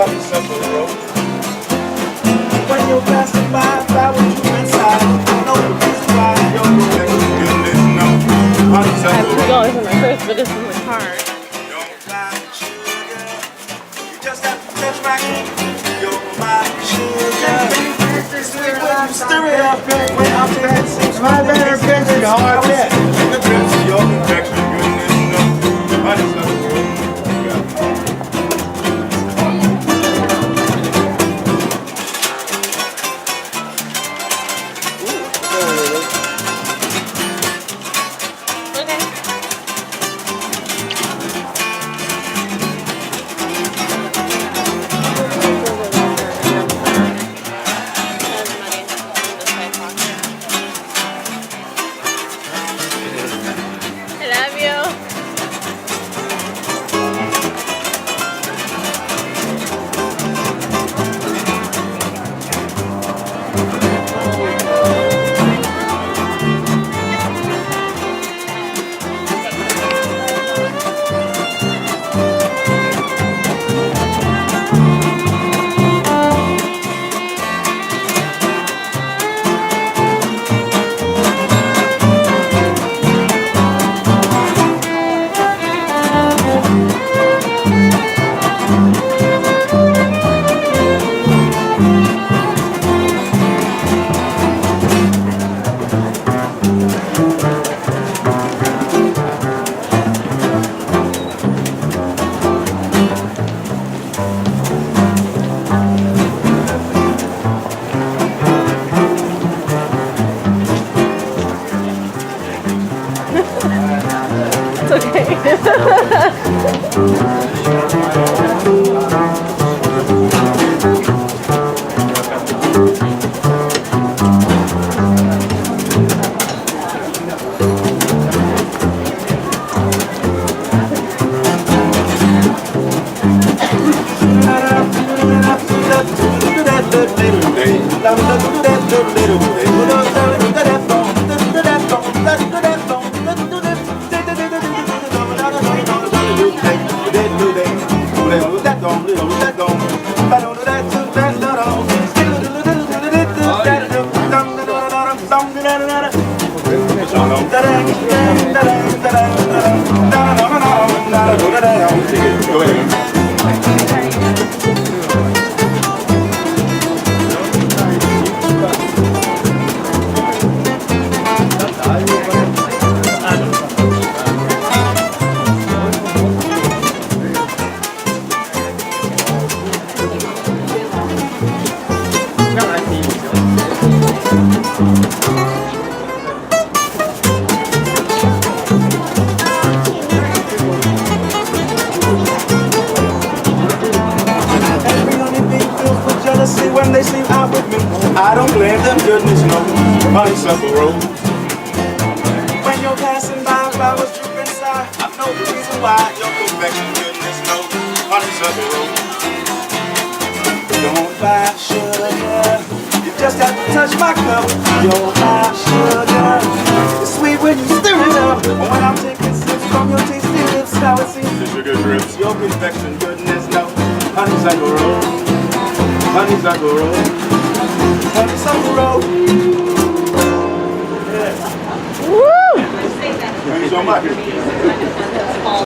honeysuckle rose. When you're passing by, I would you inside. No reason why you're perfection, goodness, no honeysuckle rose. Going for my first, but it's in the car. You're my sugar. You just have to touch my hand. You're my sugar. Sweet when you stir it up. When I'm dancing, my better picture, hard bet. The drips of your perfection, goodness, no honeysuckle rose. Go ahead. When they sleep out with me, I don't blame them, goodness no, honeysuckle rose. When you're passing by, flowers droop inside. I know the reason why, your perfection, goodness no, honeysuckle rose. Don't buy sugar, you just have to touch my cup. You're my sugar, it's sweet when you stir it up. And when I'm taking sips from your tasty lips, now it seems the sugar drips. Your perfection, goodness no, honeysuckle rose. Honeysuckle rose, honeysuckle rose. Yeah. Woo! Thank you so much.